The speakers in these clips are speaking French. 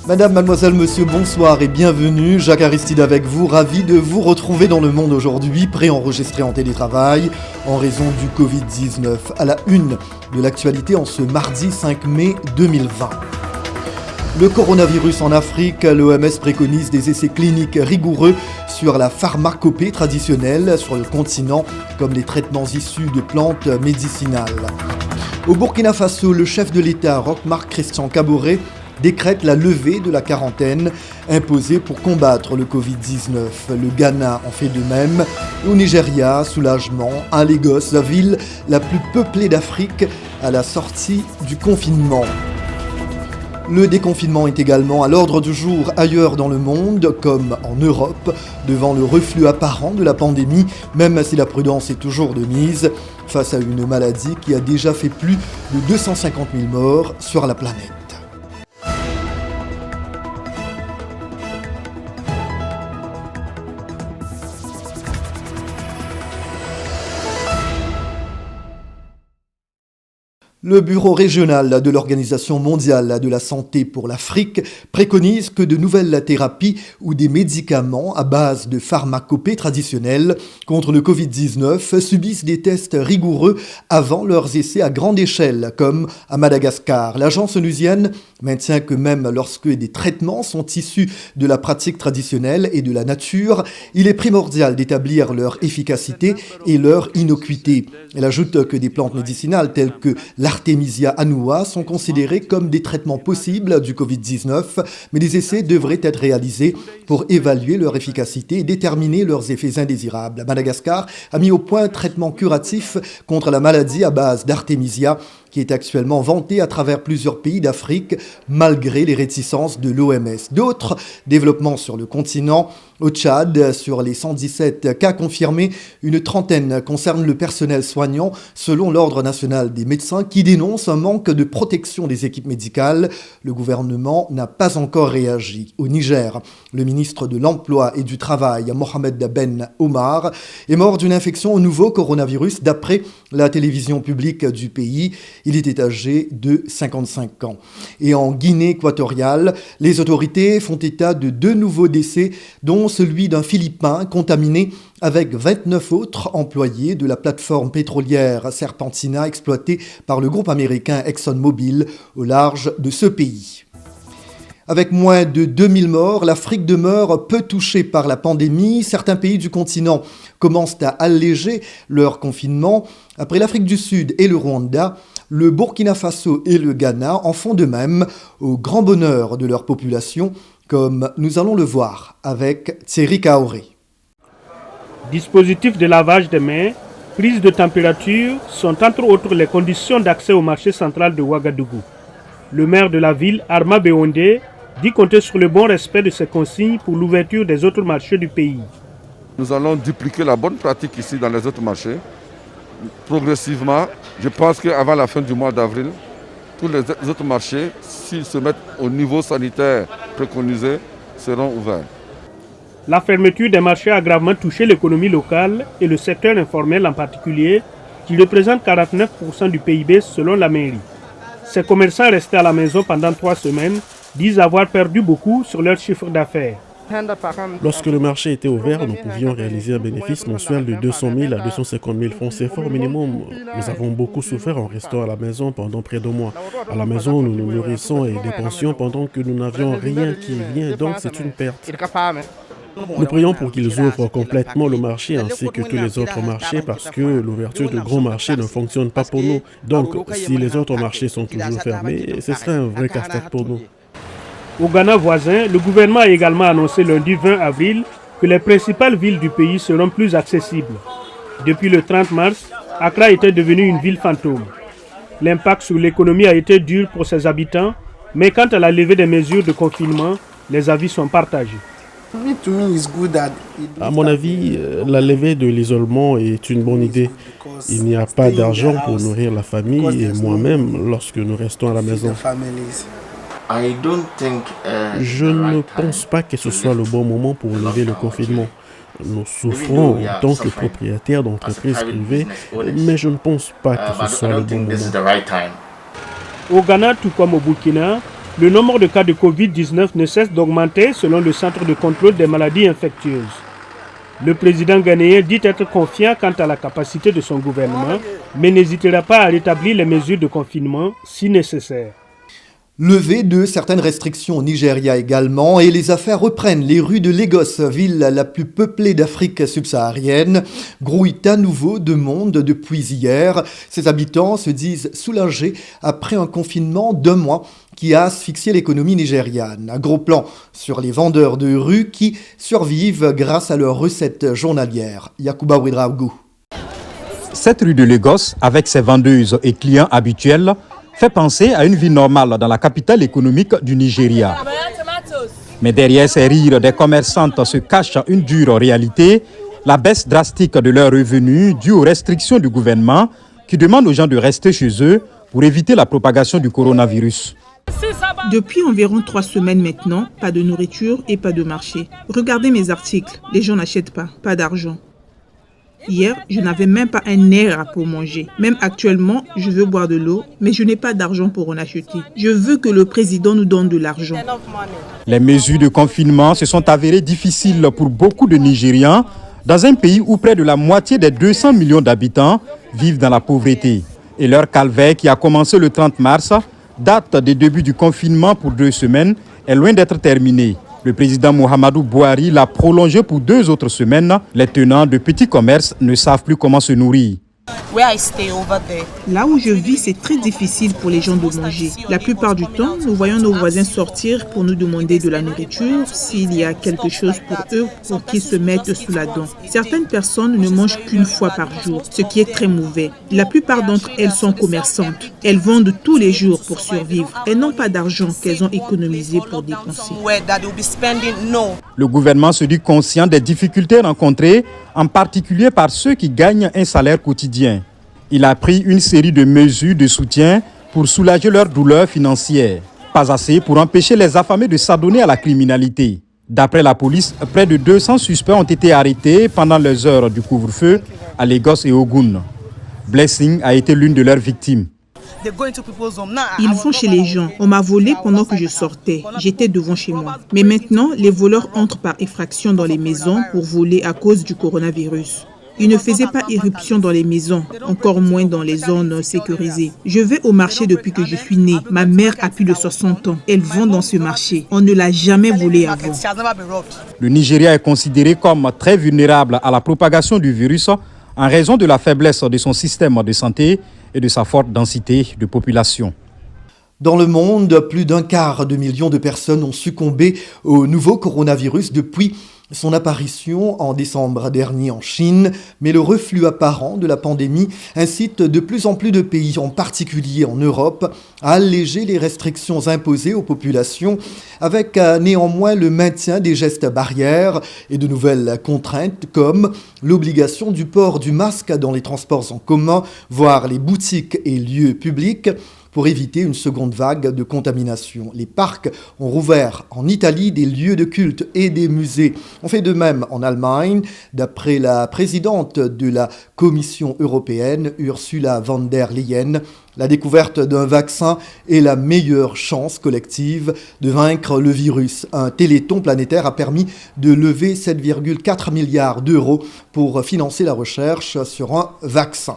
Madame, mademoiselle, monsieur, bonsoir et bienvenue. Jacques Aristide avec vous, ravi de vous retrouver dans le monde aujourd'hui, préenregistré en télétravail en raison du Covid-19. À la une de l'actualité en ce mardi 5 mai 2020. Le coronavirus en Afrique, l'OMS préconise des essais cliniques rigoureux sur la pharmacopée traditionnelle sur le continent, comme les traitements issus de plantes médicinales. Au Burkina Faso, le chef de l'État, Roch-Marc Christian Kaboré, décrète la levée de la quarantaine imposée pour combattre le Covid-19. Le Ghana en fait de même. Au Nigeria, soulagement à Lagos, la ville la plus peuplée d'Afrique à la sortie du confinement. Le déconfinement est également à l'ordre du jour ailleurs dans le monde, comme en Europe, devant le reflux apparent de la pandémie, même si la prudence est toujours de mise, face à une maladie qui a déjà fait plus de 250 000 morts sur la planète. Le bureau régional de l'Organisation mondiale de la santé pour l'Afrique préconise que de nouvelles thérapies ou des médicaments à base de pharmacopée traditionnelle contre le Covid-19 subissent des tests rigoureux avant leurs essais à grande échelle, comme à Madagascar. L'agence onusienne maintient que même lorsque des traitements sont issus de la pratique traditionnelle et de la nature, il est primordial d'établir leur efficacité et leur innocuité. Elle ajoute que des plantes médicinales telles que l'Artemisia annua sont considérées comme des traitements possibles du Covid-19, mais des essais devraient être réalisés pour évaluer leur efficacité et déterminer leurs effets indésirables. Madagascar a mis au point un traitement curatif contre la maladie à base d'Artemisia qui est actuellement vanté à travers plusieurs pays d'Afrique, malgré les réticences de l'OMS. D'autres développements sur le continent. Au Tchad, sur les 117 cas confirmés, une trentaine concernent le personnel soignant, selon l'Ordre national des médecins, qui dénonce un manque de protection des équipes médicales. Le gouvernement n'a pas encore réagi. Au Niger, le ministre de l'Emploi et du Travail, Mohamed Ben Omar, est mort d'une infection au nouveau coronavirus, d'après la télévision publique du pays. Il était âgé de 55 ans. Et en Guinée équatoriale, les autorités font état de 2 nouveaux décès, dont celui d'un Philippin contaminé avec 29 autres employés de la plateforme pétrolière Serpentina exploitée par le groupe américain ExxonMobil au large de ce pays. Avec moins de 2000 morts, l'Afrique demeure peu touchée par la pandémie. Certains pays du continent commencent à alléger leur confinement. Après l'Afrique du Sud et le Rwanda, le Burkina Faso et le Ghana en font de même, au grand bonheur de leur population, comme nous allons le voir avec Thierry Kaoré. Dispositifs de lavage des mains, prise de température sont entre autres les conditions d'accès au marché central de Ouagadougou. Le maire de la ville, Arma Béondé, dit compter sur le bon respect de ces consignes pour l'ouverture des autres marchés du pays. Nous allons dupliquer la bonne pratique ici dans les autres marchés. Progressivement, je pense qu'avant la fin du mois d'avril, tous les autres marchés, s'ils se mettent au niveau sanitaire préconisé, seront ouverts. La fermeture des marchés a gravement touché l'économie locale et le secteur informel en particulier, qui représente 49% du PIB selon la mairie. Ces commerçants restés à la maison pendant 3 semaines disent avoir perdu beaucoup sur leur chiffre d'affaires. Lorsque le marché était ouvert, nous pouvions réaliser un bénéfice mensuel de 200 000 à 250 000 francs CFA au minimum. Nous avons beaucoup souffert en restant à la maison pendant près de mois. À la maison, nous nous nourrissons et dépensions pendant que nous n'avions rien qui vient, donc c'est une perte. Nous prions pour qu'ils ouvrent complètement le marché ainsi que tous les autres marchés parce que l'ouverture de grands marchés ne fonctionne pas pour nous. Donc, si les autres marchés sont toujours fermés, ce serait un vrai casse-tête pour nous. Au Ghana voisin, le gouvernement a également annoncé lundi 20 avril que les principales villes du pays seront plus accessibles. Depuis le 30 mars, Accra était devenue une ville fantôme. L'impact sur l'économie a été dur pour ses habitants, mais quant à la levée des mesures de confinement, les avis sont partagés. À mon avis, la levée de l'isolement est une bonne idée. Il n'y a pas d'argent pour nourrir la famille et moi-même lorsque nous restons à la maison. Je ne pense pas que ce soit le bon moment pour lever le confinement. Nous souffrons en tant que propriétaires d'entreprises privées, mais je ne pense pas que ce soit le bon moment. Au Ghana, tout comme au Burkina, Le nombre de cas de Covid-19 ne cesse d'augmenter selon le Centre de contrôle des maladies infectieuses. Le président ghanéen dit être confiant quant à la capacité de son gouvernement, mais n'hésitera pas à rétablir les mesures de confinement si nécessaire. Levée de certaines restrictions au Nigeria également et les affaires reprennent. Les rues de Lagos, ville la plus peuplée d'Afrique subsaharienne, grouillent à nouveau de monde depuis hier. Ses habitants se disent soulagés après un confinement d'1 mois qui a asphyxié l'économie nigériane. Un gros plan sur les vendeurs de rue qui survivent grâce à leurs recettes journalières. Yakuba Ouedraougou. Cette rue de Lagos, avec ses vendeuses et clients habituels, fait penser à une vie normale dans la capitale économique du Nigeria. Mais derrière ces rires des commerçantes se cache une dure réalité, la baisse drastique de leurs revenus due aux restrictions du gouvernement qui demande aux gens de rester chez eux pour éviter la propagation du coronavirus. Depuis environ 3 semaines maintenant, pas de nourriture et pas de marché. Regardez mes articles, les gens n'achètent pas d'argent. Hier, je n'avais même pas un naira pour manger. Même actuellement, je veux boire de l'eau, mais je n'ai pas d'argent pour en acheter. Je veux que le président nous donne de l'argent. Les mesures de confinement se sont avérées difficiles pour beaucoup de Nigérians dans un pays où près de la moitié des 200 millions d'habitants vivent dans la pauvreté. Et leur calvaire, qui a commencé le 30 mars, date des débuts du confinement pour 2 semaines, est loin d'être terminé. Le président Muhammadu Buhari l'a prolongé pour 2 autres semaines. Les tenants de petits commerces ne savent plus comment se nourrir. Là où je vis, c'est très difficile pour les gens de manger. La plupart du temps, nous voyons nos voisins sortir pour nous demander de la nourriture, s'il y a quelque chose pour eux, pour qu'ils se mettent sous la dent. Certaines personnes ne mangent qu'1 fois par jour, ce qui est très mauvais. La plupart d'entre elles sont commerçantes. Elles vendent tous les jours pour survivre. Elles n'ont pas d'argent qu'elles ont économisé pour dépenser. Le gouvernement se dit conscient des difficultés rencontrées, en particulier par ceux qui gagnent un salaire quotidien. Il a pris une série de mesures de soutien pour soulager leurs douleurs financières. Pas assez pour empêcher les affamés de s'adonner à la criminalité. D'après la police, près de 200 suspects ont été arrêtés pendant les heures du couvre-feu à Lagos et Ogun. Blessing a été l'une de leurs victimes. Ils vont chez les gens. On m'a volé pendant que je sortais. J'étais devant chez moi. Mais maintenant, les voleurs entrent par effraction dans les maisons pour voler à cause du coronavirus. Ils ne faisaient pas irruption dans les maisons, encore moins dans les zones sécurisées. Je vais au marché depuis que je suis née. Ma mère a plus de 60 ans. Elle vend dans ce marché. On ne l'a jamais volé avant. Le Nigeria est considéré comme très vulnérable à la propagation du virus en raison de la faiblesse de son système de santé et de sa forte densité de population. Dans le monde, plus d'1/4 de million de personnes ont succombé au nouveau coronavirus depuis son apparition en décembre dernier en Chine, mais le reflux apparent de la pandémie incite de plus en plus de pays, en particulier en Europe, à alléger les restrictions imposées aux populations, avec néanmoins le maintien des gestes barrières et de nouvelles contraintes comme l'obligation du port du masque dans les transports en commun, voire les boutiques et lieux publics, pour éviter une seconde vague de contamination. Les parcs ont rouvert en Italie, des lieux de culte et des musées. On fait de même en Allemagne, d'après la présidente de la Commission européenne, Ursula von der Leyen. La découverte d'un vaccin est la meilleure chance collective de vaincre le virus. Un téléthon planétaire a permis de lever 7,4 milliards d'euros pour financer la recherche sur un vaccin.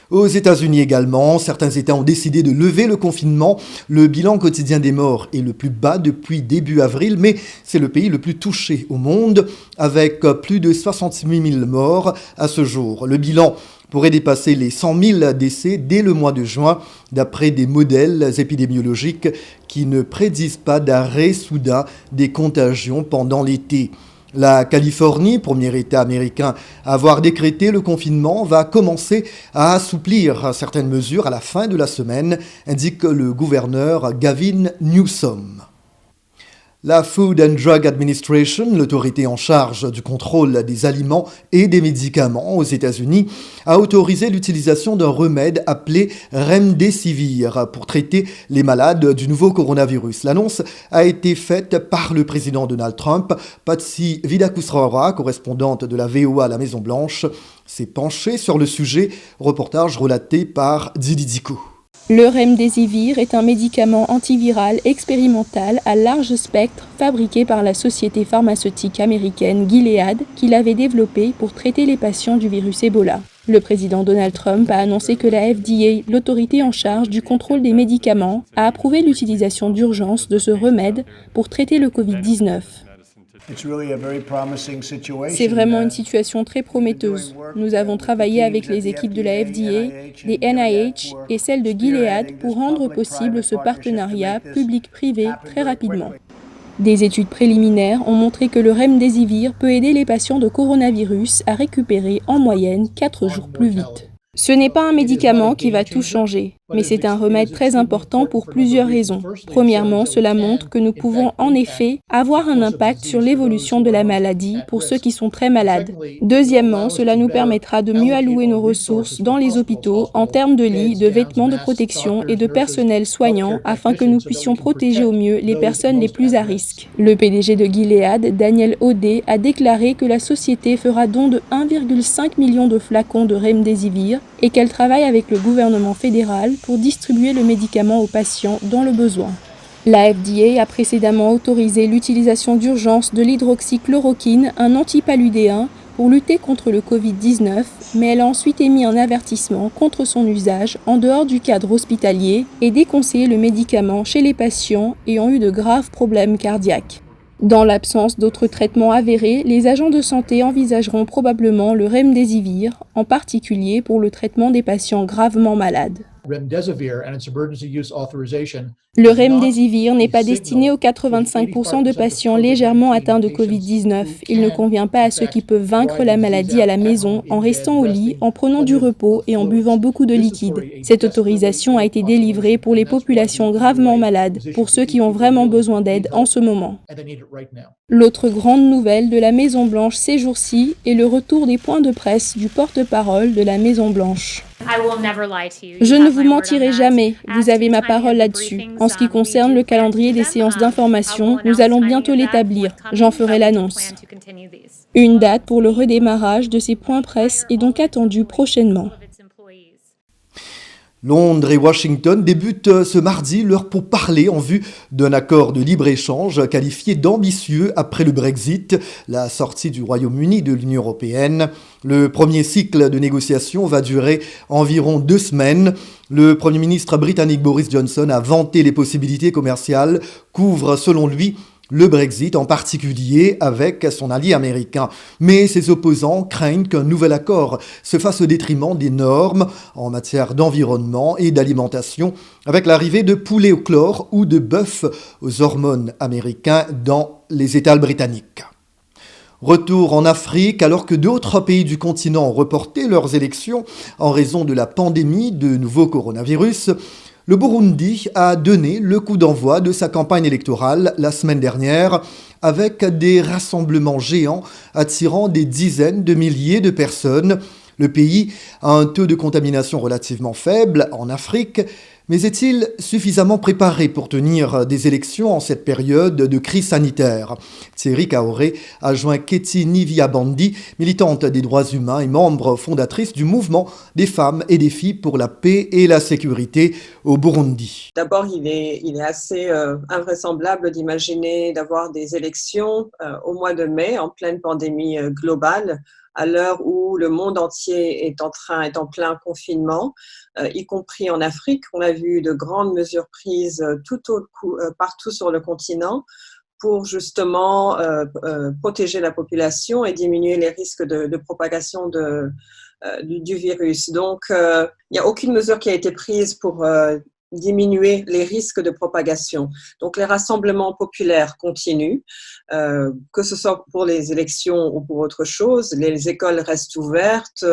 Aux États-Unis également, certains États ont décidé de lever le confinement. Le bilan quotidien des morts est le plus bas depuis début avril, mais c'est le pays le plus touché au monde, avec plus de 68 000 morts à ce jour. Le bilan pourrait dépasser les 100 000 décès dès le mois de juin, d'après des modèles épidémiologiques qui ne prédisent pas d'arrêt soudain des contagions pendant l'été. La Californie, premier État américain à avoir décrété le confinement, va commencer à assouplir certaines mesures à la fin de la semaine, indique le gouverneur Gavin Newsom. La Food and Drug Administration, l'autorité en charge du contrôle des aliments et des médicaments aux États-Unis, a autorisé l'utilisation d'un remède appelé Remdesivir pour traiter les malades du nouveau coronavirus. L'annonce a été faite par le président Donald Trump. Patsy Widakuswara, correspondante de la VOA à la Maison-Blanche, s'est penchée sur le sujet. Reportage relaté par Didi Diko. Le remdesivir est un médicament antiviral expérimental à large spectre fabriqué par la société pharmaceutique américaine Gilead qui l'avait développé pour traiter les patients du virus Ebola. Le président Donald Trump a annoncé que la FDA, l'autorité en charge du contrôle des médicaments, a approuvé l'utilisation d'urgence de ce remède pour traiter le Covid-19. C'est vraiment une situation très prometteuse. Nous avons travaillé avec les équipes de la FDA, des NIH et celles de Gilead pour rendre possible ce partenariat public-privé très rapidement. Des études préliminaires ont montré que le remdesivir peut aider les patients de coronavirus à récupérer en moyenne 4 jours plus vite. Ce n'est pas un médicament qui va tout changer, mais c'est un remède très important pour plusieurs raisons. Premièrement, cela montre que nous pouvons en effet avoir un impact sur l'évolution de la maladie pour ceux qui sont très malades. Deuxièmement, cela nous permettra de mieux allouer nos ressources dans les hôpitaux en termes de lits, de vêtements de protection et de personnel soignant afin que nous puissions protéger au mieux les personnes les plus à risque. Le PDG de Gilead, Daniel O'Day, a déclaré que la société fera don de 1,5 million de flacons de remdesivir et qu'elle travaille avec le gouvernement fédéral pour distribuer le médicament aux patients dans le besoin. La FDA a précédemment autorisé l'utilisation d'urgence de l'hydroxychloroquine, un antipaludéen, pour lutter contre le Covid-19, mais elle a ensuite émis un avertissement contre son usage en dehors du cadre hospitalier et déconseillé le médicament chez les patients ayant eu de graves problèmes cardiaques. Dans l'absence d'autres traitements avérés, les agents de santé envisageront probablement le remdesivir, en particulier pour le traitement des patients gravement malades. Le remdesivir n'est pas destiné aux 85% de patients légèrement atteints de Covid-19. Il ne convient pas à ceux qui peuvent vaincre la maladie à la maison en restant au lit, en prenant du repos et en buvant beaucoup de liquide. Cette autorisation a été délivrée pour les populations gravement malades, pour ceux qui ont vraiment besoin d'aide en ce moment. L'autre grande nouvelle de la Maison-Blanche ces jours-ci est le retour des points de presse du porte-parole de la Maison-Blanche. Je ne vous mentirai jamais, vous avez ma parole là-dessus. En ce qui concerne le calendrier des séances d'information, nous allons bientôt l'établir. J'en ferai l'annonce. Une date pour le redémarrage de ces points presse est donc attendue prochainement. Londres et Washington débutent ce mardi leur pourparlers en vue d'un accord de libre-échange qualifié d'ambitieux après le Brexit, la sortie du Royaume-Uni de l'Union européenne. Le premier cycle de négociations va durer environ 2 semaines. Le Premier ministre britannique Boris Johnson a vanté les possibilités commerciales qu'ouvre selon lui le Brexit, en particulier avec son allié américain. Mais ses opposants craignent qu'un nouvel accord se fasse au détriment des normes en matière d'environnement et d'alimentation, avec l'arrivée de poulets au chlore ou de bœuf aux hormones américains dans les étals britanniques. Retour en Afrique, alors que d'autres pays du continent ont reporté leurs élections en raison de la pandémie de nouveau coronavirus, le Burundi a donné le coup d'envoi de sa campagne électorale la semaine dernière avec des rassemblements géants attirant des dizaines de milliers de personnes. Le pays a un taux de contamination relativement faible en Afrique, mais est-il suffisamment préparé pour tenir des élections en cette période de crise sanitaire ? Thierry Kaoré a joint Keti Niviabandi, militante des droits humains et membre fondatrice du mouvement des femmes et des filles pour la paix et la sécurité au Burundi. D'abord, il est assez invraisemblable d'imaginer d'avoir des élections au mois de mai en pleine pandémie globale, à l'heure où le monde entier est en plein confinement, y compris en Afrique. On a vu de grandes mesures prises partout sur le continent pour justement protéger la population et diminuer les risques de propagation du virus. Donc, il n'y a aucune mesure qui a été prise pour diminuer les risques de propagation. Donc, les rassemblements populaires continuent, que ce soit pour les élections ou pour autre chose. Les écoles restent ouvertes,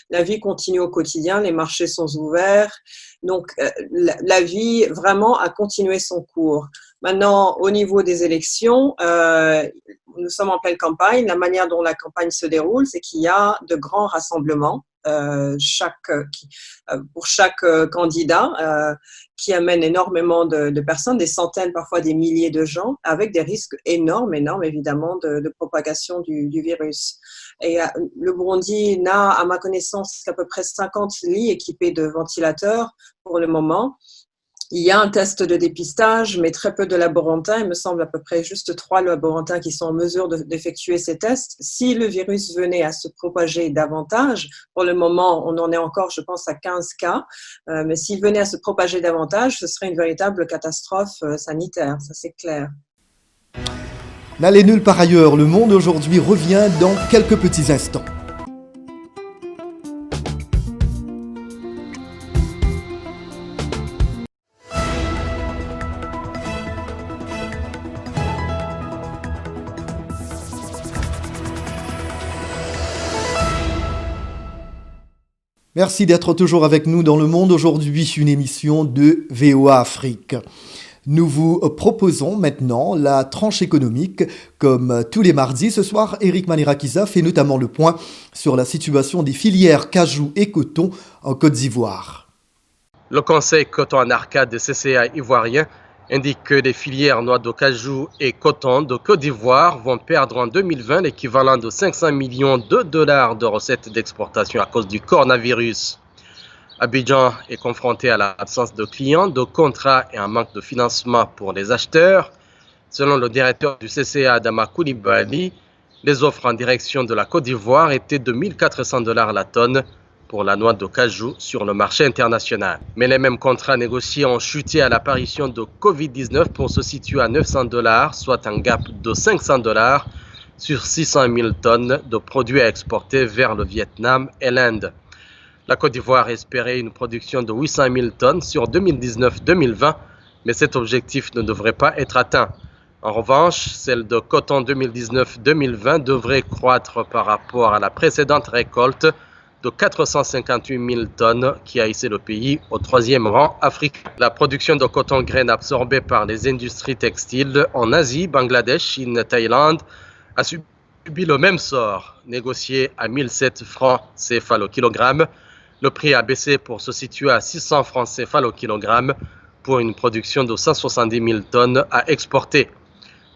la vie continue au quotidien, les marchés sont ouverts. Donc, la vie vraiment a continué son cours. Maintenant, au niveau des élections, nous sommes en pleine campagne. La manière dont la campagne se déroule, c'est qu'il y a de grands rassemblements pour chaque candidat, qui amène énormément de personnes, des centaines, parfois des milliers de gens, avec des risques énormes évidemment de propagation du virus. Et le Burundi n'a, à ma connaissance, qu'à peu près 50 lits équipés de ventilateurs pour le moment. Il y a un test de dépistage, mais très peu de laborantins. Il me semble à peu près juste 3 laborantins qui sont en mesure d'effectuer ces tests. Si le virus venait à se propager davantage, pour le moment, on en est encore, je pense, à 15 cas, mais s'il venait à se propager davantage, ce serait une véritable catastrophe sanitaire, ça c'est clair. N'allez nulle part ailleurs, Le Monde aujourd'hui revient dans quelques petits instants. Merci d'être toujours avec nous dans Le Monde aujourd'hui, une émission de VOA Afrique. Nous vous proposons maintenant la tranche économique. Comme tous les mardis, ce soir, Eric Manirakiza fait notamment le point sur la situation des filières cajou et coton en Côte d'Ivoire. Le Conseil coton en arcade de CCA ivoirien indique que les filières noix de cajou et coton de Côte d'Ivoire vont perdre en 2020 l'équivalent de 500 millions de dollars de recettes d'exportation à cause du coronavirus. Abidjan est confronté à l'absence de clients, de contrats et un manque de financement pour les acheteurs. Selon le directeur du CCA, Adama Koulibaly, les offres en direction de la Côte d'Ivoire étaient de 1 400 $ la tonne pour la noix de cajou sur le marché international. Mais les mêmes contrats négociés ont chuté à l'apparition de Covid-19 pour se situer à 900 $, soit un gap de 500 $ sur 600 000 tonnes de produits à exporter vers le Vietnam et l'Inde. La Côte d'Ivoire espérait une production de 800 000 tonnes sur 2019-2020, mais cet objectif ne devrait pas être atteint. En revanche, celle de coton 2019-2020 devrait croître par rapport à la précédente récolte de 458 000 tonnes qui a hissé le pays au 3e rang africain. La production de coton graine absorbée par les industries textiles en Asie, Bangladesh, Chine, Thaïlande a subi le même sort. Négocié à 1007 francs CFA le kilogramme, le prix a baissé pour se situer à 600 francs CFA le kilogramme pour une production de 170 000 tonnes à exporter.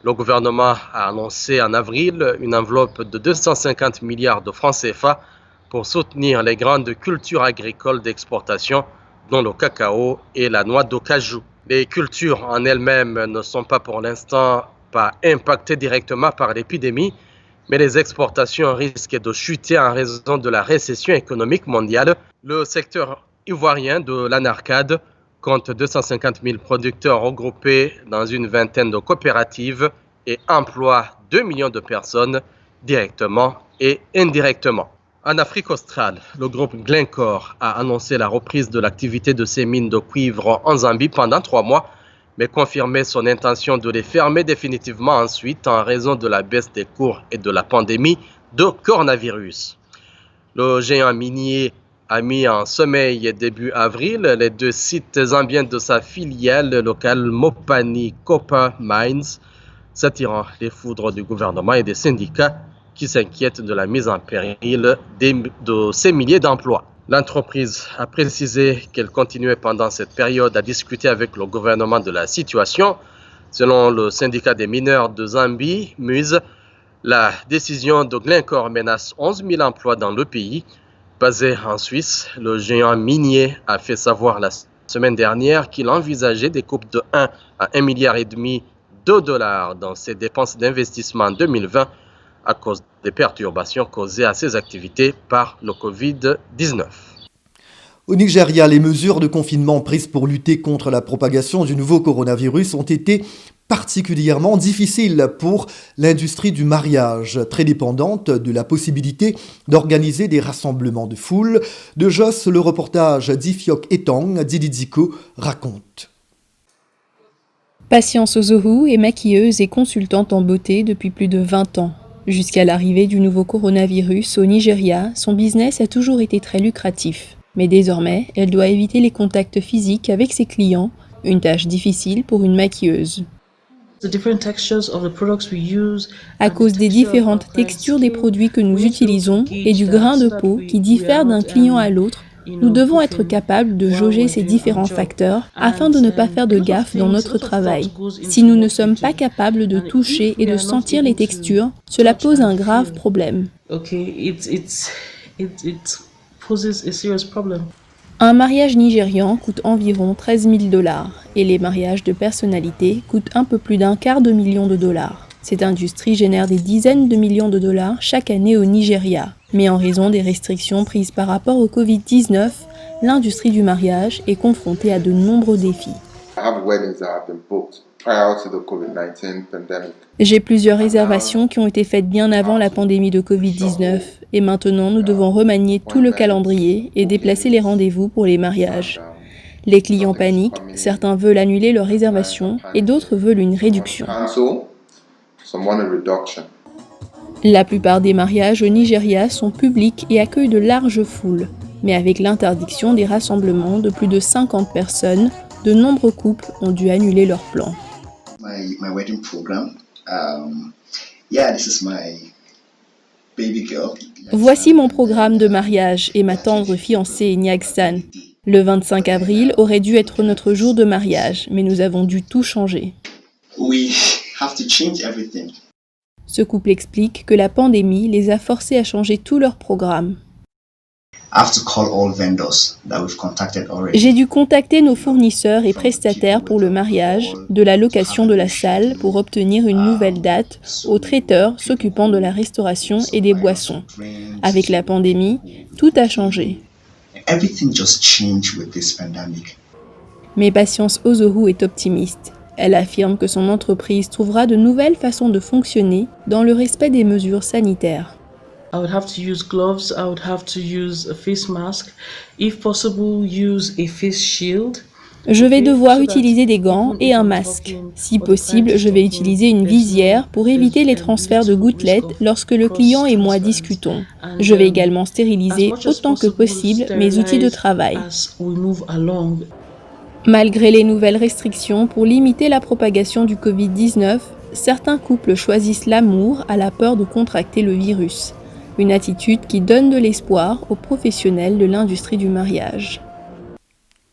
Le gouvernement a annoncé en avril une enveloppe de 250 milliards de francs CFA pour soutenir les grandes cultures agricoles d'exportation, dont le cacao et la noix de cajou. Les cultures en elles-mêmes ne sont pas pour l'instant pas impactées directement par l'épidémie, mais les exportations risquent de chuter en raison de la récession économique mondiale. Le secteur ivoirien de l'anarcade compte 250 000 producteurs regroupés dans une vingtaine de coopératives et emploie 2 millions de personnes directement et indirectement. En Afrique australe, le groupe Glencore a annoncé la reprise de l'activité de ses mines de cuivre en Zambie pendant 3 mois, mais confirmé son intention de les fermer définitivement ensuite en raison de la baisse des cours et de la pandémie de coronavirus. Le géant minier a mis en sommeil début avril les 2 sites zambiens de sa filiale locale Mopani Copper Mines, s'attirant les foudres du gouvernement et des syndicats qui s'inquiètent de la mise en péril de ces milliers d'emplois. L'entreprise a précisé qu'elle continuait pendant cette période à discuter avec le gouvernement de la situation. Selon le syndicat des mineurs de Zambie, MUSE, la décision de Glencore menace 11 000 emplois dans le pays. Basé en Suisse, le géant minier a fait savoir la semaine dernière qu'il envisageait des coupes de 1 à 1,5 milliard de dollars dans ses dépenses d'investissement en 2020 à cause des perturbations causées à ses activités par le Covid-19. Au Nigeria, les mesures de confinement prises pour lutter contre la propagation du nouveau coronavirus ont été particulièrement difficiles pour l'industrie du mariage, très dépendante de la possibilité d'organiser des rassemblements de foule. De Jos, le reportage d'Ifiok Etang, Dididiko raconte. Patience Ozohu est maquilleuse et consultante en beauté depuis plus de 20 ans. Jusqu'à l'arrivée du nouveau coronavirus au Nigeria, son business a toujours été très lucratif. Mais désormais, elle doit éviter les contacts physiques avec ses clients, une tâche difficile pour une maquilleuse. À cause des différentes textures des produits que nous utilisons et du grain de peau qui diffère d'un client à l'autre, nous devons être capables de jauger ces différents facteurs afin de ne pas faire de gaffe dans notre travail. Si nous ne sommes pas capables de toucher et de sentir les textures, cela pose un grave problème. Un mariage nigérian coûte environ 13 000 $ et les mariages de personnalités coûtent un peu plus d'1/4 million de dollars. Cette industrie génère des dizaines de millions de dollars chaque année au Nigeria. Mais en raison des restrictions prises par rapport au Covid-19, l'industrie du mariage est confrontée à de nombreux défis. J'ai plusieurs réservations qui ont été faites bien avant la pandémie de Covid-19 et maintenant nous devons remanier tout le calendrier et déplacer les rendez-vous pour les mariages. Les clients paniquent, certains veulent annuler leurs réservations et d'autres veulent une réduction. La plupart des mariages au Nigeria sont publics et accueillent de larges foules. Mais avec l'interdiction des rassemblements de plus de 50 personnes, de nombreux couples ont dû annuler leurs plans. Voici mon programme de mariage et ma tendre fiancée Nyagsan. Le 25 avril aurait dû être notre jour de mariage, mais nous avons dû tout changer. Ce couple explique que la pandémie les a forcés à changer tout leur programme. J'ai dû contacter nos fournisseurs et prestataires pour le mariage, de la location de la salle pour obtenir une nouvelle date, aux traiteurs s'occupant de la restauration et des boissons. Avec la pandémie, tout a changé. Mais Patience Ozoru est optimiste. Elle affirme que son entreprise trouvera de nouvelles façons de fonctionner dans le respect des mesures sanitaires. I would have to use gloves, I would have to use a face mask, if possible use a face shield. Je vais devoir utiliser des gants et un masque. Si possible, je vais utiliser une visière pour éviter les transferts de gouttelettes lorsque le client et moi discutons. Je vais également stériliser autant que possible mes outils de travail. Malgré les nouvelles restrictions pour limiter la propagation du Covid-19, certains couples choisissent l'amour à la peur de contracter le virus. Une attitude qui donne de l'espoir aux professionnels de l'industrie du mariage.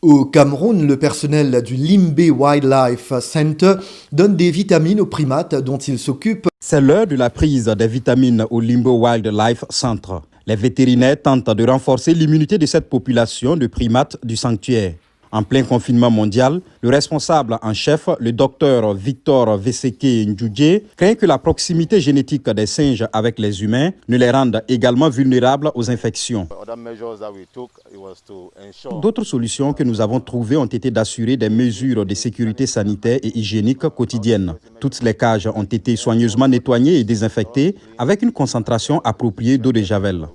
Au Cameroun, le personnel du Limbe Wildlife Center donne des vitamines aux primates dont il s'occupe. C'est l'heure de la prise des vitamines au Limbe Wildlife Center. Les vétérinaires tentent de renforcer l'immunité de cette population de primates du sanctuaire. En plein confinement mondial, le responsable en chef, le docteur Victor Veseke Ndjoudje, craint que la proximité génétique des singes avec les humains ne les rende également vulnérables aux infections. D'autres solutions que nous avons trouvées ont été d'assurer des mesures de sécurité sanitaire et hygiénique quotidiennes. Toutes les cages ont été soigneusement nettoyées et désinfectées avec une concentration appropriée d'eau de javel.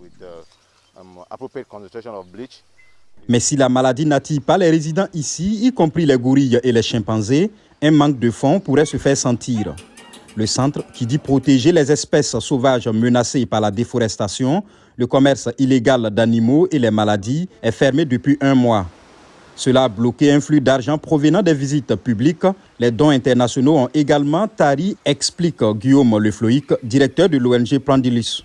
Mais si la maladie n'attire pas les résidents ici, y compris les gorilles et les chimpanzés, un manque de fonds pourrait se faire sentir. Le centre, qui dit protéger les espèces sauvages menacées par la déforestation, le commerce illégal d'animaux et les maladies, est fermé depuis 1 mois. Cela a bloqué un flux d'argent provenant des visites publiques. Les dons internationaux ont également tari, explique Guillaume Lefloïc, directeur de l'ONG Prandilus.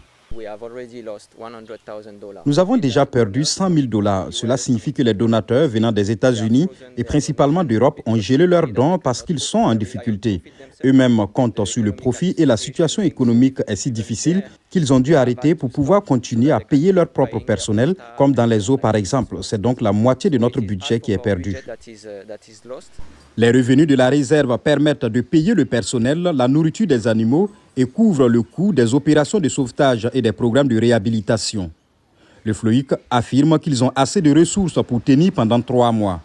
Nous avons déjà perdu 100 000 $. Cela signifie que les donateurs venant des États-Unis et principalement d'Europe ont gelé leurs dons parce qu'ils sont en difficulté. Eux-mêmes comptent sur le profit et la situation économique est si difficile qu'ils ont dû arrêter pour pouvoir continuer à payer leur propre personnel, comme dans les eaux par exemple. C'est donc la moitié de notre budget qui est perdu. Les revenus de la réserve permettent de payer le personnel, la nourriture des animaux et couvrent le coût des opérations de sauvetage et des programmes de réhabilitation. Le FLOIC affirme qu'ils ont assez de ressources pour tenir pendant 3 mois.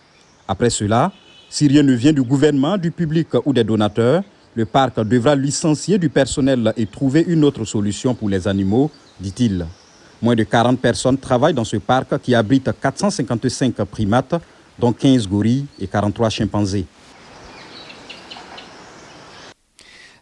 Après cela, si rien ne vient du gouvernement, du public ou des donateurs, le parc devra licencier du personnel et trouver une autre solution pour les animaux, dit-il. Moins de 40 personnes travaillent dans ce parc qui abrite 455 primates, dont 15 gorilles et 43 chimpanzés.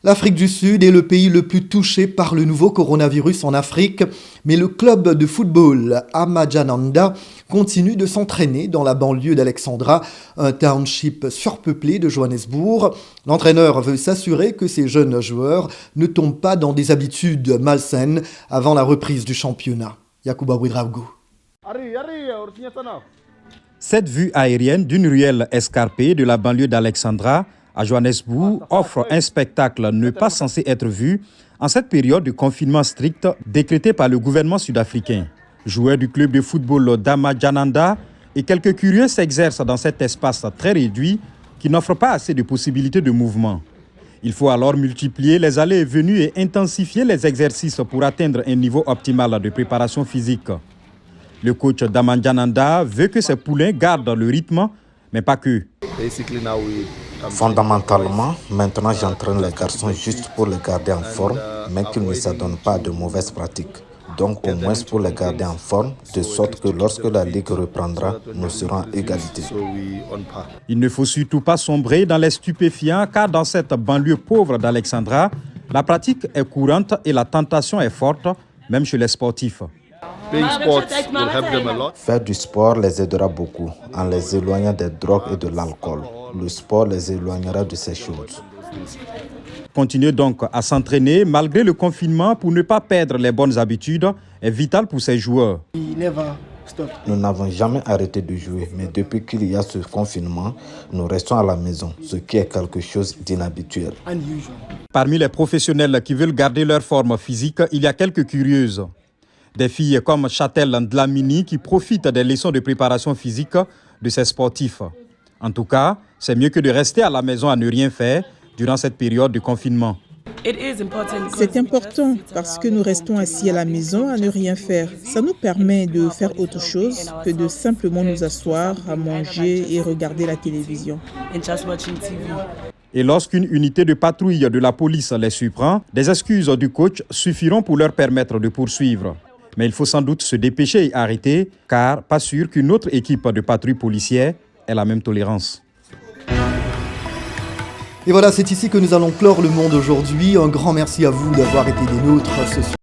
L'Afrique du Sud est le pays le plus touché par le nouveau coronavirus en Afrique, mais le club de football Amajananda continue de s'entraîner dans la banlieue d'Alexandra, un township surpeuplé de Johannesburg. L'entraîneur veut s'assurer que ses jeunes joueurs ne tombent pas dans des habitudes malsaines avant la reprise du championnat. Yacouba Ouedraogo. Cette vue aérienne d'une ruelle escarpée de la banlieue d'Alexandra à Johannesburg offre un spectacle ne pas censé être vu en cette période de confinement strict décrété par le gouvernement sud-africain. Joueurs du club de football d'Amajananda et quelques curieux s'exercent dans cet espace très réduit qui n'offre pas assez de possibilités de mouvement. Il faut alors multiplier les allées et venues et intensifier les exercices pour atteindre un niveau optimal de préparation physique. Le coach d'Amajananda veut que ses poulains gardent le rythme, mais pas que. Fondamentalement, maintenant j'entraîne les garçons juste pour les garder en forme, mais qu'ils ne s'adonnent pas à de mauvaises pratiques. Donc au moins pour les garder en forme, de sorte que lorsque la ligue reprendra, nous serons à égalité. Il ne faut surtout pas sombrer dans les stupéfiants, car dans cette banlieue pauvre d'Alexandra, la pratique est courante et la tentation est forte, même chez les sportifs. Faire du sport les aidera beaucoup en les éloignant des drogues et de l'alcool. Le sport les éloignera de ces choses. Continuer donc à s'entraîner malgré le confinement pour ne pas perdre les bonnes habitudes est vital pour ces joueurs. Nous n'avons jamais arrêté de jouer, mais depuis qu'il y a ce confinement, nous restons à la maison, ce qui est quelque chose d'inhabituel. Parmi les professionnels qui veulent garder leur forme physique, il y a quelques curieuses. Des filles comme Chatel Ndlamini qui profitent des leçons de préparation physique de ces sportifs. En tout cas, c'est mieux que de rester à la maison à ne rien faire durant cette période de confinement. C'est important parce que nous restons assis à la maison à ne rien faire. Ça nous permet de faire autre chose que de simplement nous asseoir, à manger et regarder la télévision. Et lorsqu'une unité de patrouille de la police les surprend, des excuses du coach suffiront pour leur permettre de poursuivre. Mais il faut sans doute se dépêcher et arrêter, car pas sûr qu'une autre équipe de patrouille policière ait la même tolérance. Et voilà, c'est ici que nous allons clore le monde aujourd'hui. Un grand merci à vous d'avoir été des nôtres ce soir.